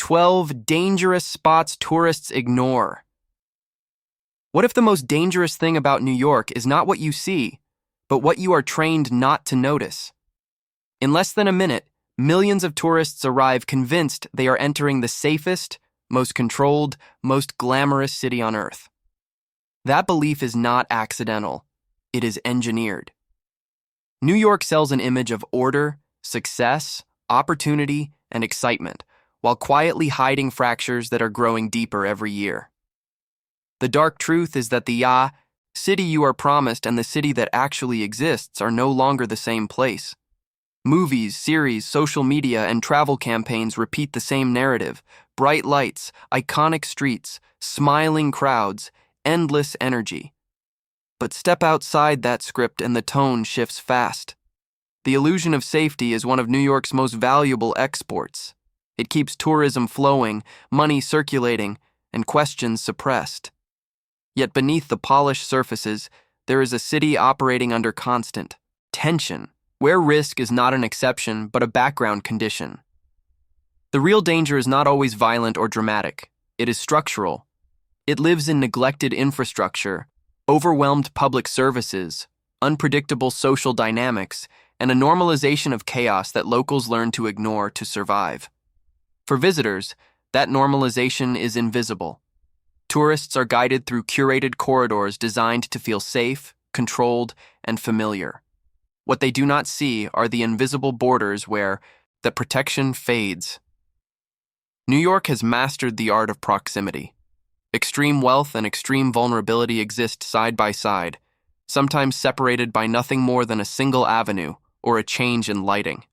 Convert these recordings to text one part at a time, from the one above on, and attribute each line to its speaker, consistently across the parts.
Speaker 1: 12 dangerous spots tourists ignore. What if the most dangerous thing about New York is not what you see, but what you are trained not to notice? In less than a minute, millions of tourists arrive convinced they are entering the safest, most controlled, most glamorous city on Earth. That belief is not accidental. It is engineered. New York sells an image of order, success, opportunity, and excitement, while quietly hiding fractures that are growing deeper every year. The dark truth is that the city you are promised and the city that actually exists are no longer the same place. Movies, series, social media, and travel campaigns repeat the same narrative: bright lights, iconic streets, smiling crowds, endless energy. But step outside that script and the tone shifts fast. The illusion of safety is one of New York's most valuable exports. It keeps tourism flowing, money circulating, and questions suppressed. Yet beneath the polished surfaces, there is a city operating under constant tension, where risk is not an exception but a background condition. The real danger is not always violent or dramatic. It is structural. It lives in neglected infrastructure, overwhelmed public services, unpredictable social dynamics, and a normalization of chaos that locals learn to ignore to survive. For visitors, that normalization is invisible. Tourists are guided through curated corridors designed to feel safe, controlled, and familiar. What they do not see are the invisible borders where the protection fades. New York has mastered the art of proximity. Extreme wealth and extreme vulnerability exist side by side, sometimes separated by nothing more than a single avenue or a change in lighting.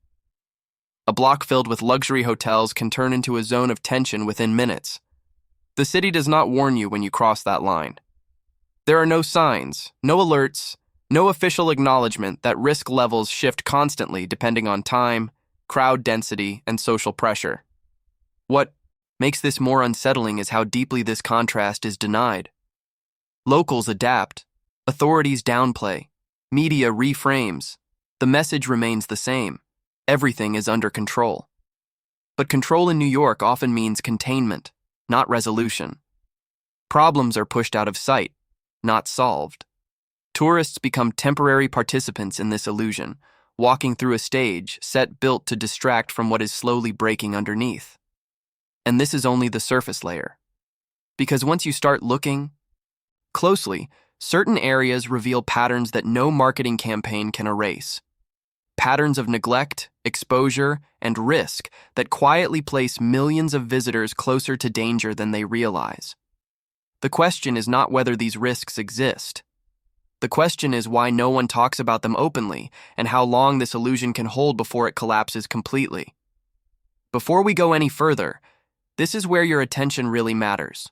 Speaker 1: A block filled with luxury hotels can turn into a zone of tension within minutes. The city does not warn you when you cross that line. There are no signs, no alerts, no official acknowledgement that risk levels shift constantly depending on time, crowd density, and social pressure. What makes this more unsettling is how deeply this contrast is denied. Locals adapt, authorities downplay, media reframes. The message remains the same. Everything is under control. But control in New York often means containment, not resolution. Problems are pushed out of sight, not solved. Tourists become temporary participants in this illusion, walking through a stage set built to distract from what is slowly breaking underneath. And this is only the surface layer. Because once you start looking closely, certain areas reveal patterns that no marketing campaign can erase. Patterns of neglect, exposure, and risk that quietly place millions of visitors closer to danger than they realize. The question is not whether these risks exist. The question is why no one talks about them openly and how long this illusion can hold before it collapses completely. Before we go any further, this is where your attention really matters.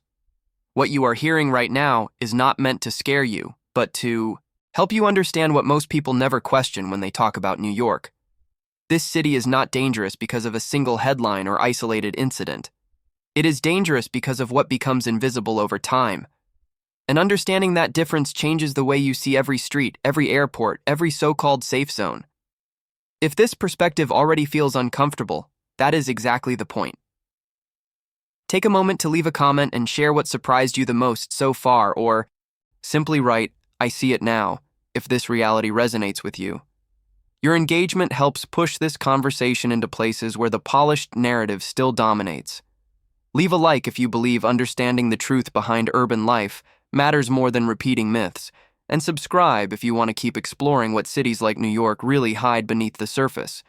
Speaker 1: What you are hearing right now is not meant to scare you, but to help you understand what most people never question when they talk about New York. This city is not dangerous because of a single headline or isolated incident. It is dangerous because of what becomes invisible over time. And understanding that difference changes the way you see every street, every airport, every so-called safe zone. If this perspective already feels uncomfortable, that is exactly the point. Take a moment to leave a comment and share what surprised you the most so far, or simply write, "I see it now," if this reality resonates with you. Your engagement helps push this conversation into places where the polished narrative still dominates. Leave a like if you believe understanding the truth behind urban life matters more than repeating myths, and subscribe if you want to keep exploring what cities like New York really hide beneath the surface.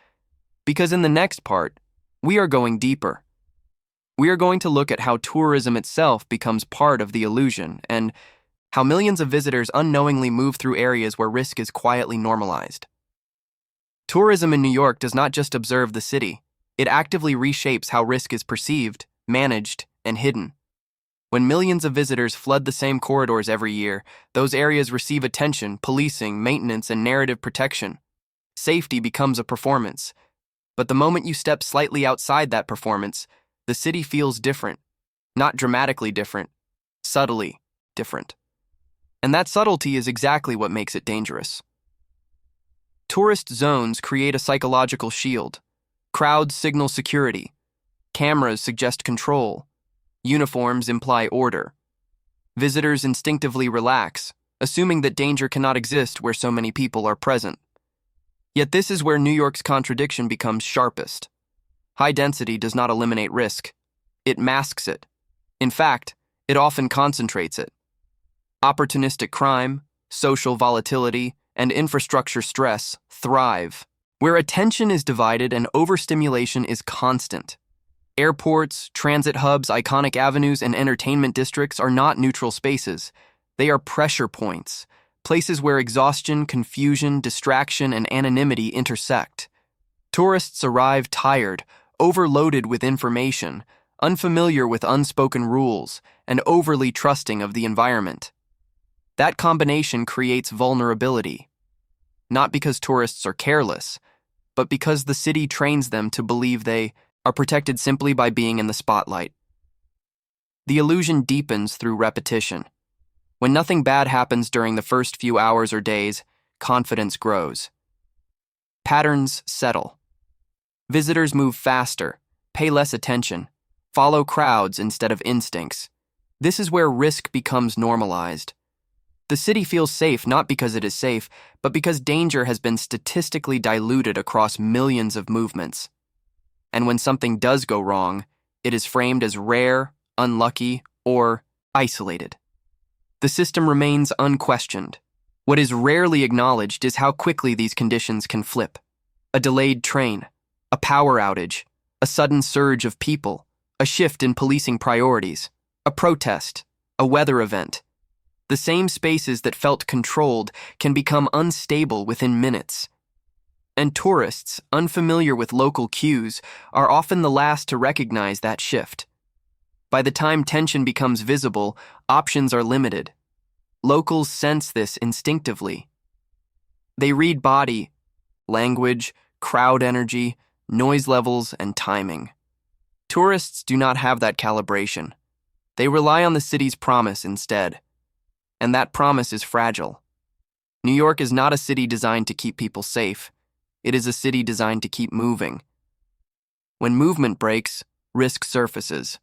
Speaker 1: Because in the next part, we are going deeper. We are going to look at how tourism itself becomes part of the illusion and how millions of visitors unknowingly move through areas where risk is quietly normalized. Tourism in New York does not just observe the city. It actively reshapes how risk is perceived, managed, and hidden. When millions of visitors flood the same corridors every year, those areas receive attention, policing, maintenance, and narrative protection. Safety becomes a performance. But the moment you step slightly outside that performance, the city feels different. Not dramatically different, subtly different. And that subtlety is exactly what makes it dangerous. Tourist zones create a psychological shield. Crowds signal security. Cameras suggest control. Uniforms imply order. Visitors instinctively relax, assuming that danger cannot exist where so many people are present. Yet this is where New York's contradiction becomes sharpest. High density does not eliminate risk. It masks it. In fact, it often concentrates it. Opportunistic crime, social volatility, and infrastructure stress thrive, where attention is divided and overstimulation is constant. Airports, transit hubs, iconic avenues, and entertainment districts are not neutral spaces. They are pressure points, places where exhaustion, confusion, distraction, and anonymity intersect. Tourists arrive tired, overloaded with information, unfamiliar with unspoken rules, and overly trusting of the environment. That combination creates vulnerability, not because tourists are careless, but because the city trains them to believe they are protected simply by being in the spotlight. The illusion deepens through repetition. When nothing bad happens during the first few hours or days, confidence grows. Patterns settle. Visitors move faster, pay less attention, follow crowds instead of instincts. This is where risk becomes normalized. The city feels safe not because it is safe, but because danger has been statistically diluted across millions of movements. And when something does go wrong, it is framed as rare, unlucky, or isolated. The system remains unquestioned. What is rarely acknowledged is how quickly these conditions can flip. A delayed train, a power outage, a sudden surge of people, a shift in policing priorities, a protest, a weather event. The same spaces that felt controlled can become unstable within minutes. And tourists, unfamiliar with local cues, are often the last to recognize that shift. By the time tension becomes visible, options are limited. Locals sense this instinctively. They read body, language, crowd energy, noise levels, and timing. Tourists do not have that calibration. They rely on the city's promise instead. And that promise is fragile. New York is not a city designed to keep people safe. It is a city designed to keep moving. When movement breaks, risk surfaces.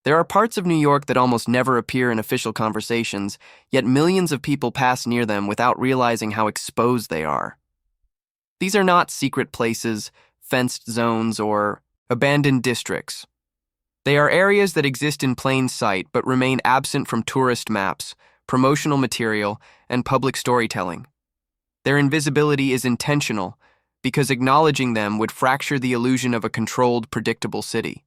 Speaker 1: There are parts of New York that almost never appear in official conversations, yet millions of people pass near them without realizing how exposed they are. These are not secret places, fenced zones, or abandoned districts. They are areas that exist in plain sight but remain absent from tourist maps, promotional material, and public storytelling. Their invisibility is intentional, because acknowledging them would fracture the illusion of a controlled, predictable city.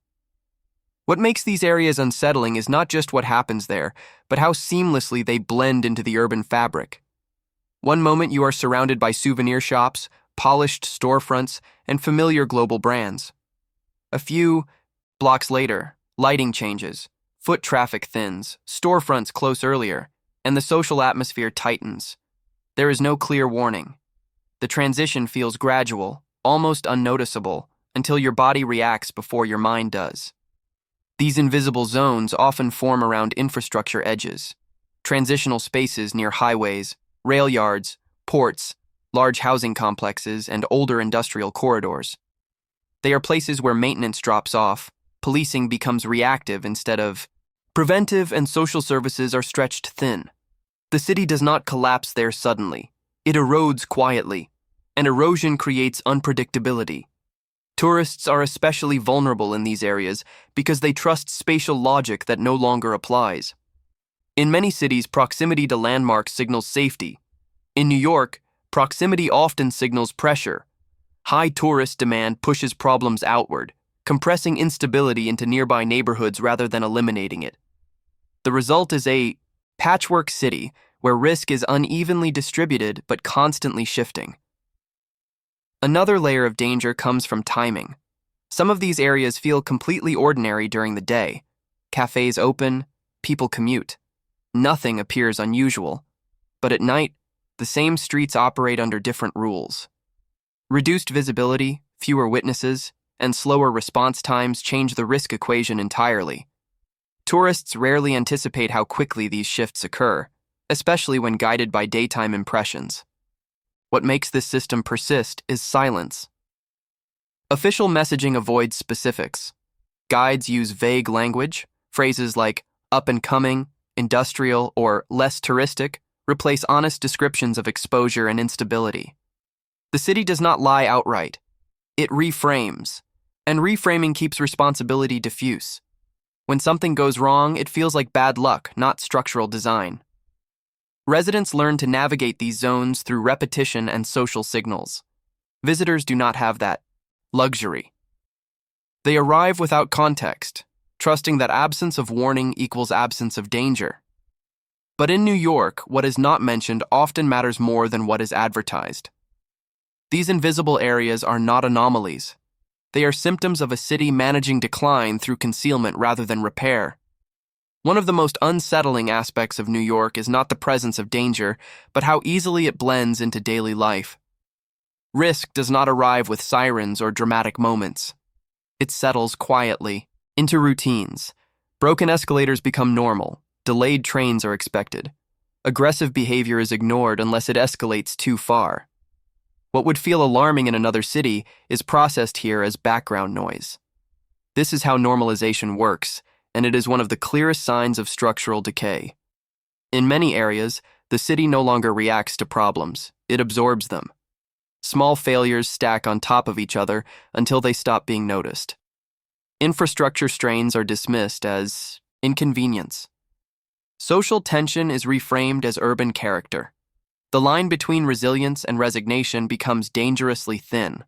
Speaker 1: What makes these areas unsettling is not just what happens there, but how seamlessly they blend into the urban fabric. One moment you are surrounded by souvenir shops, polished storefronts, and familiar global brands. A few blocks later, lighting changes, foot traffic thins, storefronts close earlier, and the social atmosphere tightens. There is no clear warning. The transition feels gradual, almost unnoticeable, until your body reacts before your mind does. These invisible zones often form around infrastructure edges, transitional spaces near highways, rail yards, ports, large housing complexes, and older industrial corridors. They are places where maintenance drops off, policing becomes reactive instead of preventive, and social services are stretched thin. The city does not collapse there suddenly. It erodes quietly, and erosion creates unpredictability. Tourists are especially vulnerable in these areas because they trust spatial logic that no longer applies. In many cities, proximity to landmarks signals safety. In New York, proximity often signals pressure. High tourist demand pushes problems outward, compressing instability into nearby neighborhoods rather than eliminating it. The result is a patchwork city where risk is unevenly distributed but constantly shifting. Another layer of danger comes from timing. Some of these areas feel completely ordinary during the day. Cafes open, people commute. Nothing appears unusual. But at night, the same streets operate under different rules. Reduced visibility, fewer witnesses, and slower response times change the risk equation entirely. Tourists rarely anticipate how quickly these shifts occur, especially when guided by daytime impressions. What makes this system persist is silence. Official messaging avoids specifics. Guides use vague language. Phrases like up and coming, industrial, or less touristic replace honest descriptions of exposure and instability. The city does not lie outright. It reframes. And reframing keeps responsibility diffuse. When something goes wrong, it feels like bad luck, not structural design. Residents learn to navigate these zones through repetition and social signals. Visitors do not have that luxury. They arrive without context, trusting that absence of warning equals absence of danger. But in New York, what is not mentioned often matters more than what is advertised. These invisible areas are not anomalies. They are symptoms of a city managing decline through concealment rather than repair. One of the most unsettling aspects of New York is not the presence of danger, but how easily it blends into daily life. Risk does not arrive with sirens or dramatic moments. It settles quietly into routines. Broken escalators become normal. Delayed trains are expected. Aggressive behavior is ignored unless it escalates too far. What would feel alarming in another city is processed here as background noise. This is how normalization works, and it is one of the clearest signs of structural decay. In many areas, the city no longer reacts to problems, it absorbs them. Small failures stack on top of each other until they stop being noticed. Infrastructure strains are dismissed as inconvenience. Social tension is reframed as urban character. The line between resilience and resignation becomes dangerously thin.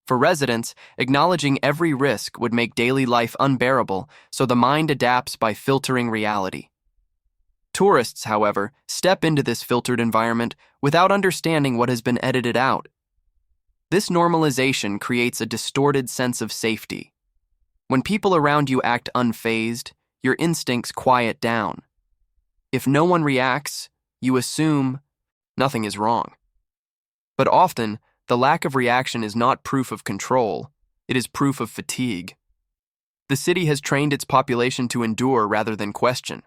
Speaker 1: For residents, acknowledging every risk would make daily life unbearable, so the mind adapts by filtering reality. Tourists, however, step into this filtered environment without understanding what has been edited out. This normalization creates a distorted sense of safety. When people around you act unfazed, your instincts quiet down. If no one reacts, you assume nothing is wrong. But often, the lack of reaction is not proof of control, it is proof of fatigue. The city has trained its population to endure rather than question.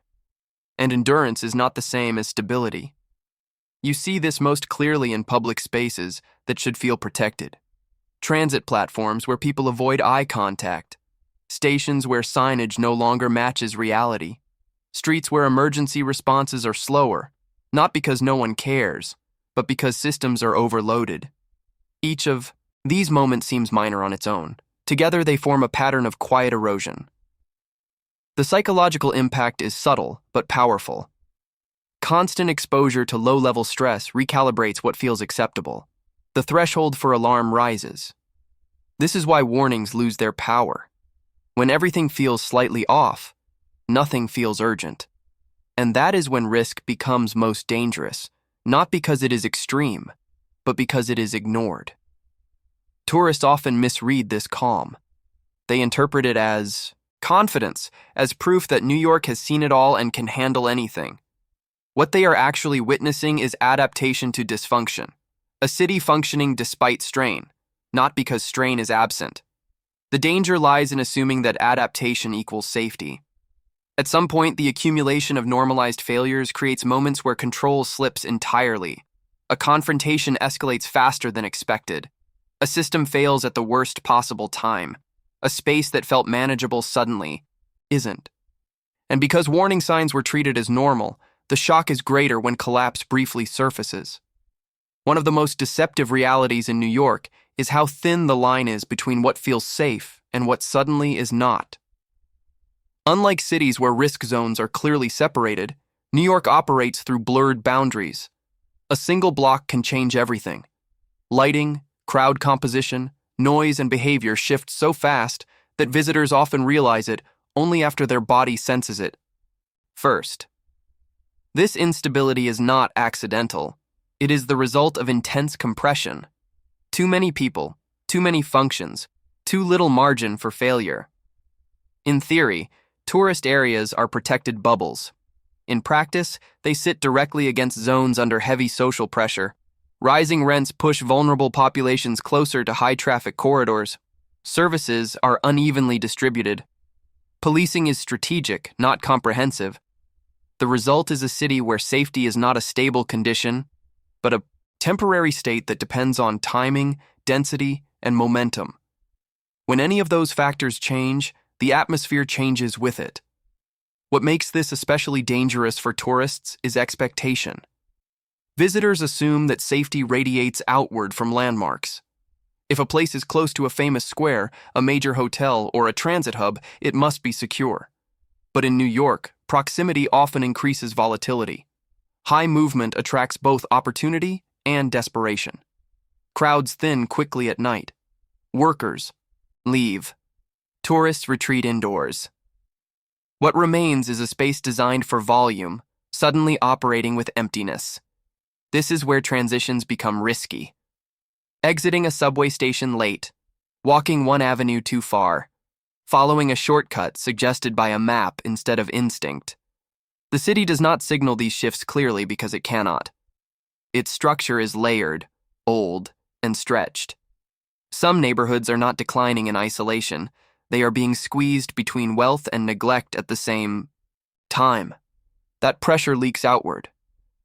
Speaker 1: And endurance is not the same as stability. You see this most clearly in public spaces that should feel protected. Transit platforms where people avoid eye contact. Stations where signage no longer matches reality. Streets where emergency responses are slower, not because no one cares, but because systems are overloaded. Each of these moments seems minor on its own. Together they form a pattern of quiet erosion. The psychological impact is subtle but powerful. Constant exposure to low-level stress recalibrates what feels acceptable. The threshold for alarm rises. This is why warnings lose their power. When everything feels slightly off, nothing feels urgent. And that is when risk becomes most dangerous, not because it is extreme, but because it is ignored. Tourists often misread this calm. They interpret it as confidence, as proof that New York has seen it all and can handle anything. What they are actually witnessing is adaptation to dysfunction, a city functioning despite strain, not because strain is absent. The danger lies in assuming that adaptation equals safety. At some point, the accumulation of normalized failures creates moments where control slips entirely. A confrontation escalates faster than expected. A system fails at the worst possible time. A space that felt manageable suddenly isn't. And because warning signs were treated as normal, the shock is greater when collapse briefly surfaces. One of the most deceptive realities in New York is how thin the line is between what feels safe and what suddenly is not. Unlike cities where risk zones are clearly separated, New York operates through blurred boundaries. A single block can change everything. Lighting, crowd composition, noise, and behavior shift so fast that visitors often realize it only after their body senses it first. This instability is not accidental. It is the result of intense compression. Too many people, too many functions, too little margin for failure. In theory, tourist areas are protected bubbles. In practice, they sit directly against zones under heavy social pressure. Rising rents push vulnerable populations closer to high-traffic corridors. Services are unevenly distributed. Policing is strategic, not comprehensive. The result is a city where safety is not a stable condition, but a temporary state that depends on timing, density, and momentum. When any of those factors change, the atmosphere changes with it. What makes this especially dangerous for tourists is expectation. Visitors assume that safety radiates outward from landmarks. If a place is close to a famous square, a major hotel, or a transit hub, it must be secure. But in New York, proximity often increases volatility. High movement attracts both opportunity and desperation. Crowds thin quickly at night. Workers leave. Tourists retreat indoors. What remains is a space designed for volume, suddenly operating with emptiness. This is where transitions become risky. Exiting a subway station late, walking one avenue too far, following a shortcut suggested by a map instead of instinct. The city does not signal these shifts clearly because it cannot. Its structure is layered, old, and stretched. Some neighborhoods are not declining in isolation. They are being squeezed between wealth and neglect at the same time. That pressure leaks outward.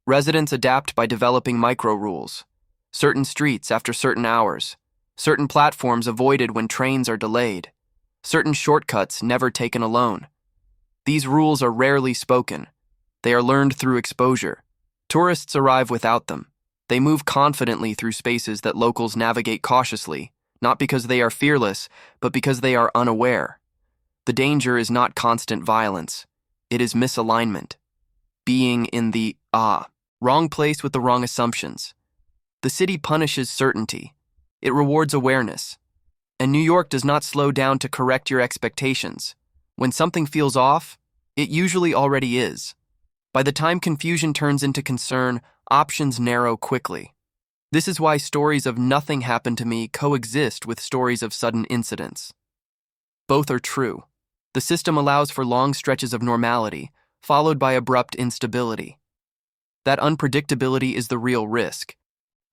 Speaker 1: Residents adapt by developing micro-rules. Certain streets after certain hours. Certain platforms avoided when trains are delayed. Certain shortcuts never taken alone. These rules are rarely spoken. They are learned through exposure. Tourists arrive without them. They move confidently through spaces that locals navigate cautiously, not because they are fearless, but because they are unaware. The danger is not constant violence. It is misalignment. Being in the wrong place with the wrong assumptions. The city punishes certainty. It rewards awareness. And New York does not slow down to correct your expectations. When something feels off, it usually already is. By the time confusion turns into concern, options narrow quickly. This is why stories of nothing happened to me coexist with stories of sudden incidents. Both are true. The system allows for long stretches of normality, followed by abrupt instability. That unpredictability is the real risk,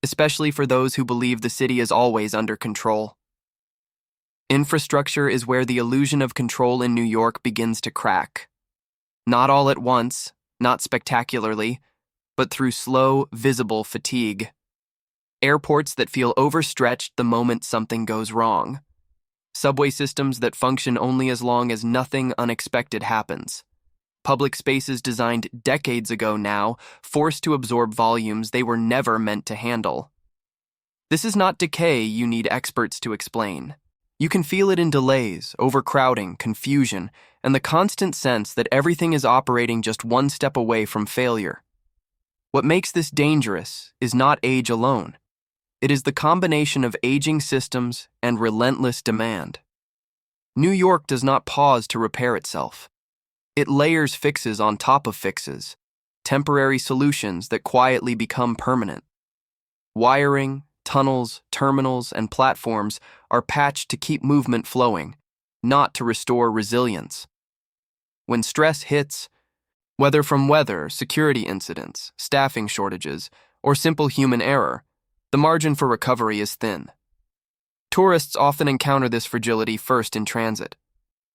Speaker 1: especially for those who believe the city is always under control. Infrastructure is where the illusion of control in New York begins to crack. Not all at once, not spectacularly, but through slow, visible fatigue. Airports that feel overstretched the moment something goes wrong. Subway systems that function only as long as nothing unexpected happens. Public spaces designed decades ago now, forced to absorb volumes they were never meant to handle. This is not decay you need experts to explain. You can feel it in delays, overcrowding, confusion, and the constant sense that everything is operating just one step away from failure. What makes this dangerous is not age alone. It is the combination of aging systems and relentless demand. New York does not pause to repair itself. It layers fixes on top of fixes, temporary solutions that quietly become permanent. Wiring, tunnels, terminals, and platforms are patched to keep movement flowing, not to restore resilience. When stress hits, whether from weather, security incidents, staffing shortages, or simple human error, the margin for recovery is thin. Tourists often encounter this fragility first in transit.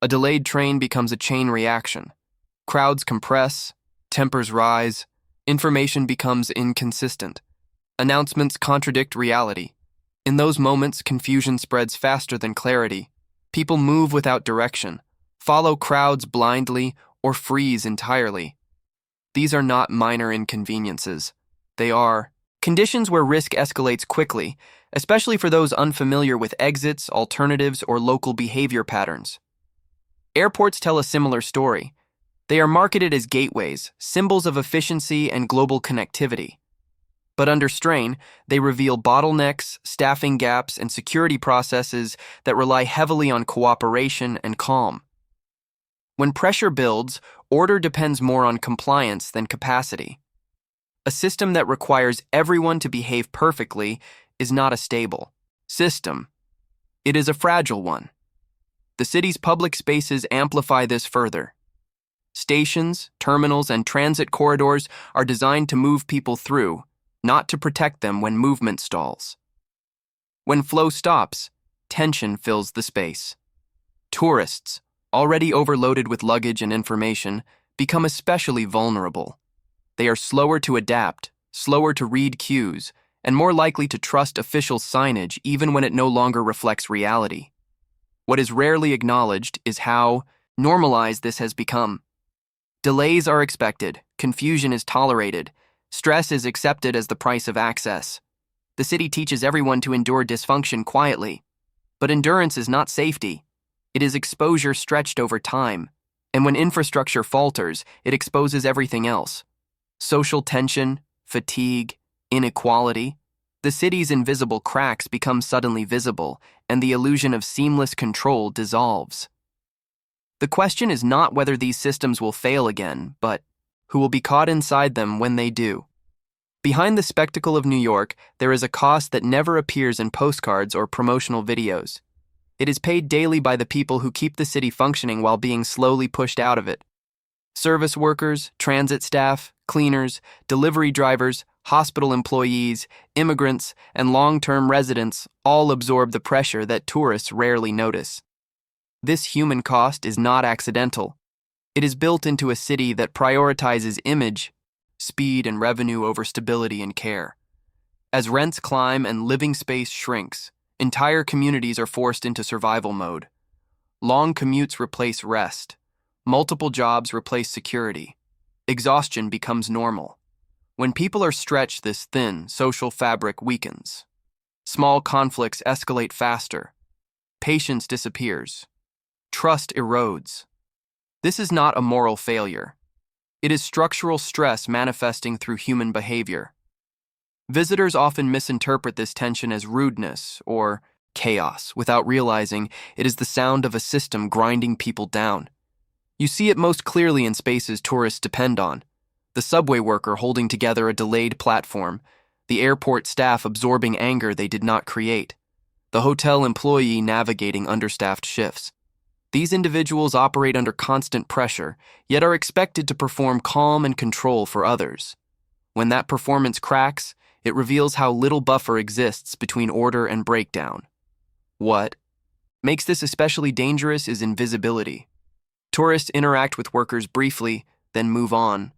Speaker 1: A delayed train becomes a chain reaction. Crowds compress, tempers rise, information becomes inconsistent. Announcements contradict reality. In those moments, confusion spreads faster than clarity. People move without direction, follow crowds blindly, or freeze entirely. These are not minor inconveniences. They are conditions where risk escalates quickly, especially for those unfamiliar with exits, alternatives, or local behavior patterns. Airports tell a similar story. They are marketed as gateways, symbols of efficiency and global connectivity. But under strain, they reveal bottlenecks, staffing gaps, and security processes that rely heavily on cooperation and calm. When pressure builds, order depends more on compliance than capacity. A system that requires everyone to behave perfectly is not a stable system. It is a fragile one. The city's public spaces amplify this further. Stations, terminals, and transit corridors are designed to move people through, not to protect them when movement stalls. When flow stops, tension fills the space. Tourists, already overloaded with luggage and information, become especially vulnerable. They are slower to adapt, slower to read cues, and more likely to trust official signage even when it no longer reflects reality. What is rarely acknowledged is how normalized this has become. Delays are expected, confusion is tolerated, stress is accepted as the price of access. The city teaches everyone to endure dysfunction quietly. But endurance is not safety. It is exposure stretched over time. And when infrastructure falters, it exposes everything else. Social tension, fatigue, inequality. The city's invisible cracks become suddenly visible, and the illusion of seamless control dissolves. The question is not whether these systems will fail again, but who will be caught inside them when they do. Behind the spectacle of New York, there is a cost that never appears in postcards or promotional videos. It is paid daily by the people who keep the city functioning while being slowly pushed out of it. Service workers, transit staff, cleaners, delivery drivers, hospital employees, immigrants, and long-term residents all absorb the pressure that tourists rarely notice. This human cost is not accidental. It is built into a city that prioritizes image, speed, and revenue over stability and care. As rents climb and living space shrinks, entire communities are forced into survival mode. Long commutes replace rest. Multiple jobs replace security. Exhaustion becomes normal. When people are stretched this thin, social fabric weakens. Small conflicts escalate faster. Patience disappears. Trust erodes. This is not a moral failure. It is structural stress manifesting through human behavior. Visitors often misinterpret this tension as rudeness or chaos without realizing it is the sound of a system grinding people down. You see it most clearly in spaces tourists depend on. The subway worker holding together a delayed platform, the airport staff absorbing anger they did not create, the hotel employee navigating understaffed shifts. These individuals operate under constant pressure, yet are expected to perform calm and control for others. When that performance cracks, it reveals how little buffer exists between order and breakdown. What makes this especially dangerous is invisibility. Tourists interact with workers briefly, then move on.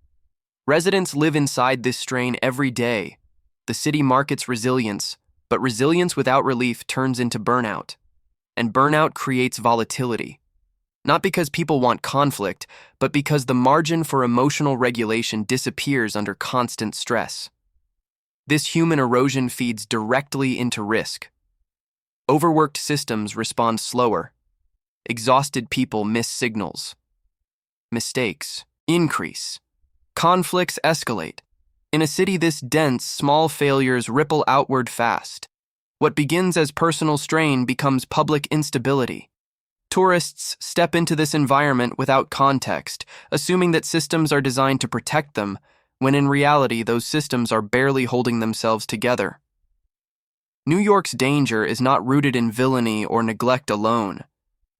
Speaker 1: Residents live inside this strain every day. The city markets resilience, but resilience without relief turns into burnout. And burnout creates volatility. Not because people want conflict, but because the margin for emotional regulation disappears under constant stress. This human erosion feeds directly into risk. Overworked systems respond slower. Exhausted people miss signals. Mistakes increase. Conflicts escalate. In a city this dense, small failures ripple outward fast. What begins as personal strain becomes public instability. Tourists step into this environment without context, assuming that systems are designed to protect them, when in reality those systems are barely holding themselves together. New York's danger is not rooted in villainy or neglect alone.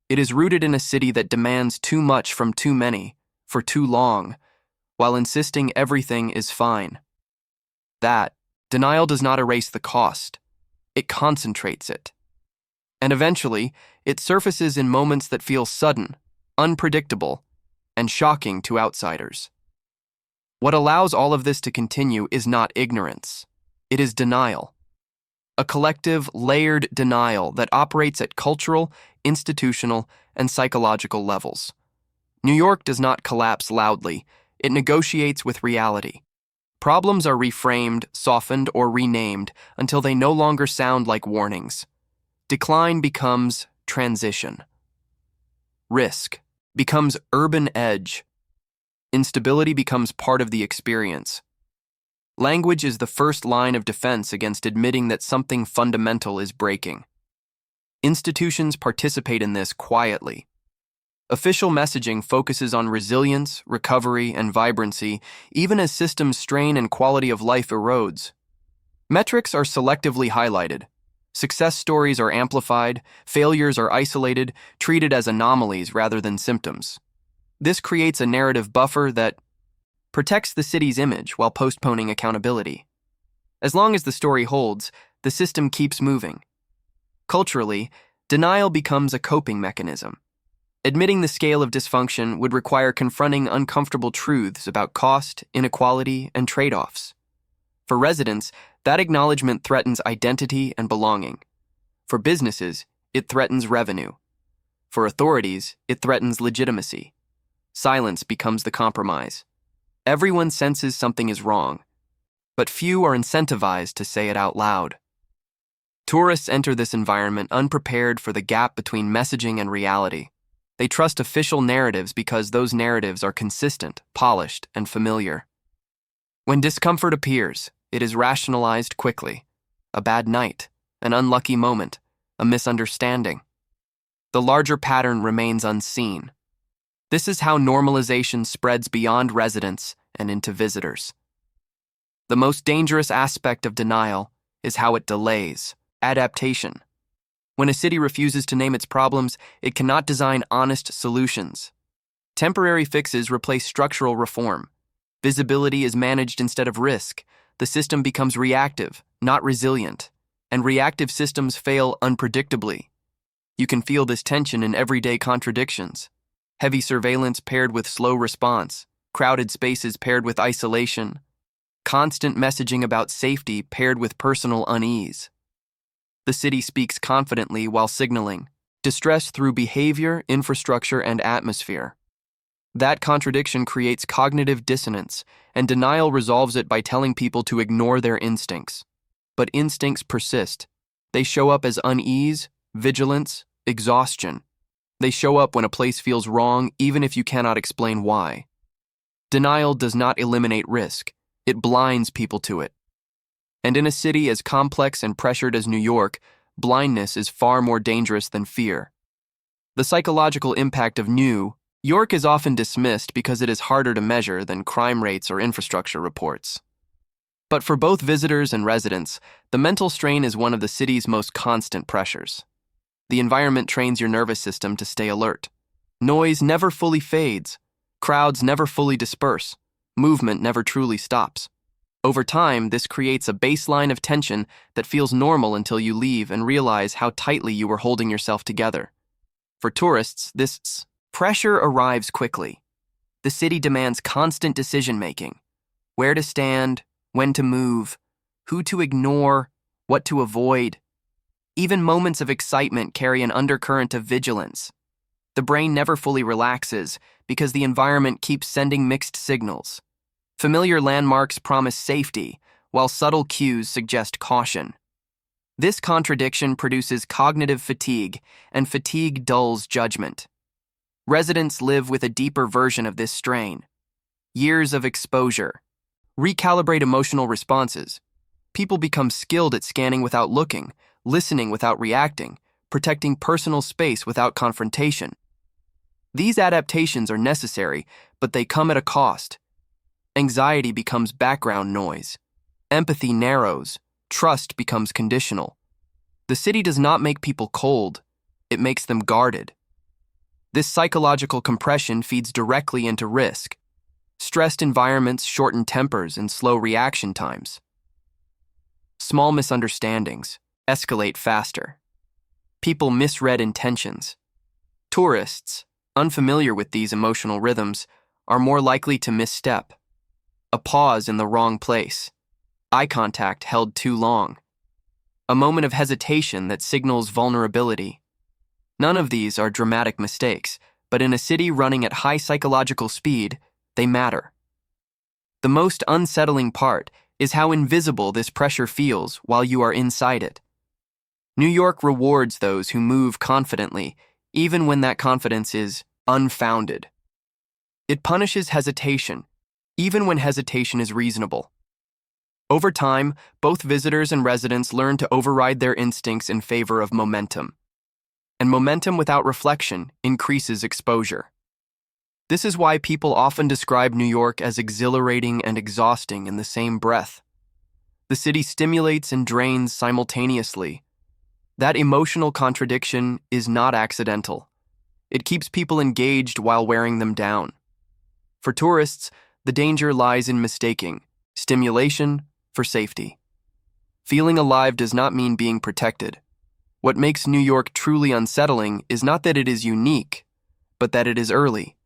Speaker 1: It is rooted in a city that demands too much from too many, for too long, while insisting everything is fine. That denial does not erase the cost. It concentrates it. And eventually, it surfaces in moments that feel sudden, unpredictable, and shocking to outsiders. What allows all of this to continue is not ignorance. It is denial. A collective, layered denial that operates at cultural, institutional, and psychological levels. New York does not collapse loudly. It negotiates with reality. Problems are reframed, softened, or renamed until they no longer sound like warnings. Decline becomes transition. Risk becomes urban edge. Instability becomes part of the experience. Language is the first line of defense against admitting that something fundamental is breaking. Institutions participate in this quietly. Official messaging focuses on resilience, recovery, and vibrancy, even as systems strain and quality of life erodes. Metrics are selectively highlighted. Success stories are amplified, failures are isolated, treated as anomalies rather than symptoms. This creates a narrative buffer that protects the city's image while postponing accountability. As long as the story holds, the system keeps moving. Culturally, denial becomes a coping mechanism. Admitting the scale of dysfunction would require confronting uncomfortable truths about cost, inequality, and trade-offs. For residents, that acknowledgement threatens identity and belonging. For businesses, it threatens revenue. For authorities, it threatens legitimacy. Silence becomes the compromise. Everyone senses something is wrong, but few are incentivized to say it out loud. Tourists enter this environment unprepared for the gap between messaging and reality. They trust official narratives because those narratives are consistent, polished, and familiar. When discomfort appears, it is rationalized quickly. A bad night, an unlucky moment, a misunderstanding. The larger pattern remains unseen. This is how normalization spreads beyond residents and into visitors. The most dangerous aspect of denial is how it delays adaptation. When a city refuses to name its problems, it cannot design honest solutions. Temporary fixes replace structural reform. Visibility is managed instead of risk. The system becomes reactive, not resilient, and reactive systems fail unpredictably. You can feel this tension in everyday contradictions. Heavy surveillance paired with slow response, crowded spaces paired with isolation, constant messaging about safety paired with personal unease. The city speaks confidently while signaling distress through behavior, infrastructure, and atmosphere. That contradiction creates cognitive dissonance, and denial resolves it by telling people to ignore their instincts. But instincts persist. They show up as unease, vigilance, exhaustion. They show up when a place feels wrong, even if you cannot explain why. Denial does not eliminate risk. It blinds people to it. And in a city as complex and pressured as New York, blindness is far more dangerous than fear. The psychological impact of New York is often dismissed because it is harder to measure than crime rates or infrastructure reports. But for both visitors and residents, the mental strain is one of the city's most constant pressures. The environment trains your nervous system to stay alert. Noise never fully fades. Crowds never fully disperse. Movement never truly stops. Over time, this creates a baseline of tension that feels normal until you leave and realize how tightly you were holding yourself together. For tourists, this pressure arrives quickly. The city demands constant decision-making. Where to stand, when to move, who to ignore, what to avoid. Even moments of excitement carry an undercurrent of vigilance. The brain never fully relaxes because the environment keeps sending mixed signals. Familiar landmarks promise safety, while subtle cues suggest caution. This contradiction produces cognitive fatigue, and fatigue dulls judgment. Residents live with a deeper version of this strain. Years of exposure recalibrate emotional responses. People become skilled at scanning without looking, listening without reacting, protecting personal space without confrontation. These adaptations are necessary, but they come at a cost. Anxiety becomes background noise. Empathy narrows. Trust becomes conditional. The city does not make people cold. It makes them guarded. This psychological compression feeds directly into risk. Stressed environments shorten tempers and slow reaction times. Small misunderstandings escalate faster. People misread intentions. Tourists, unfamiliar with these emotional rhythms, are more likely to misstep. A pause in the wrong place. Eye contact held too long. A moment of hesitation that signals vulnerability. None of these are dramatic mistakes, but in a city running at high psychological speed, they matter. The most unsettling part is how invisible this pressure feels while you are inside it. New York rewards those who move confidently, even when that confidence is unfounded. It punishes hesitation, even when hesitation is reasonable. Over time, both visitors and residents learn to override their instincts in favor of momentum. And momentum without reflection increases exposure. This is why people often describe New York as exhilarating and exhausting in the same breath. The city stimulates and drains simultaneously. That emotional contradiction is not accidental. It keeps people engaged while wearing them down. For tourists, the danger lies in mistaking stimulation for safety. Feeling alive does not mean being protected. What makes New York truly unsettling is not that it is unique, but that it is early.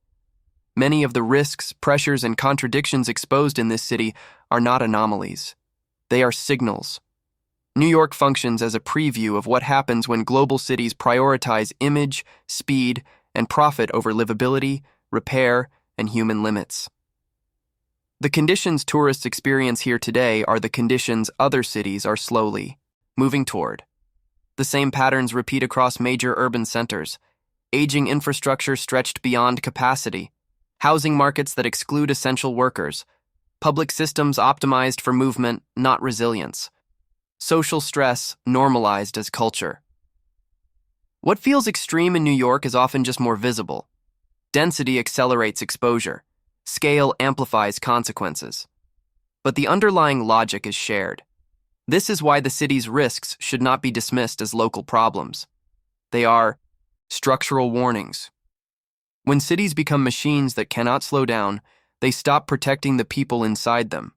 Speaker 1: Many of the risks, pressures, and contradictions exposed in this city are not anomalies. They are signals. New York functions as a preview of what happens when global cities prioritize image, speed, and profit over livability, repair, and human limits. The conditions tourists experience here today are the conditions other cities are slowly moving toward. The same patterns repeat across major urban centers: aging infrastructure stretched beyond capacity, housing markets that exclude essential workers, public systems optimized for movement, not resilience, social stress normalized as culture. What feels extreme in New York is often just more visible. Density accelerates exposure. Scale amplifies consequences. But the underlying logic is shared. This is why the city's risks should not be dismissed as local problems. They are structural warnings. When cities become machines that cannot slow down, they stop protecting the people inside them.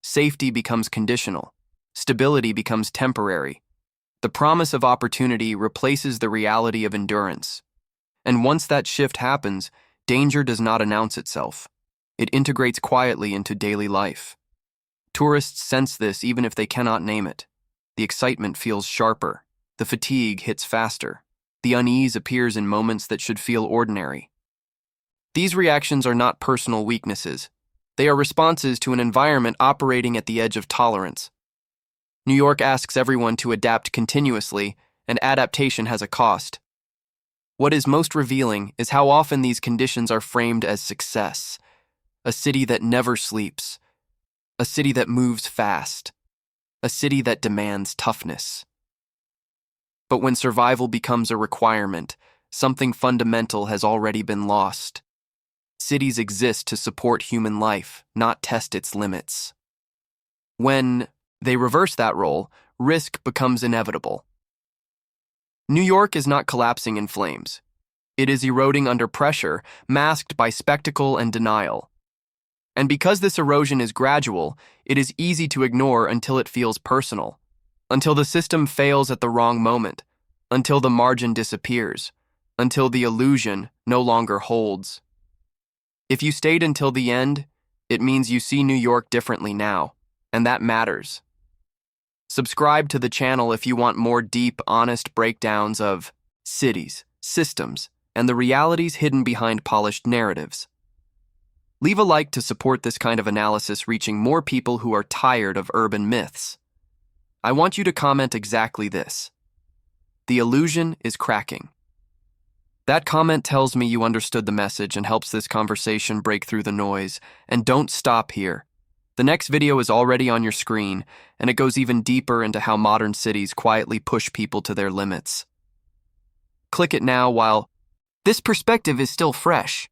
Speaker 1: Safety becomes conditional. Stability becomes temporary. The promise of opportunity replaces the reality of endurance. And once that shift happens, danger does not announce itself. It integrates quietly into daily life. Tourists sense this even if they cannot name it. The excitement feels sharper. The fatigue hits faster. The unease appears in moments that should feel ordinary. These reactions are not personal weaknesses. They are responses to an environment operating at the edge of tolerance. New York asks everyone to adapt continuously, and adaptation has a cost. What is most revealing is how often these conditions are framed as success. A city that never sleeps. A city that moves fast. A city that demands toughness. But when survival becomes a requirement, something fundamental has already been lost. Cities exist to support human life, not test its limits. When they reverse that role, risk becomes inevitable. New York is not collapsing in flames. It is eroding under pressure, masked by spectacle and denial. And because this erosion is gradual, it is easy to ignore until it feels personal, until the system fails at the wrong moment, until the margin disappears, until the illusion no longer holds. If you stayed until the end, it means you see New York differently now, and that matters. Subscribe to the channel if you want more deep, honest breakdowns of cities, systems, and the realities hidden behind polished narratives. Leave a like to support this kind of analysis reaching more people who are tired of urban myths. I want you to comment exactly this: the illusion is cracking. That comment tells me you understood the message and helps this conversation break through the noise. And don't stop here. The next video is already on your screen, and it goes even deeper into how modern cities quietly push people to their limits. Click it now while this perspective is still fresh.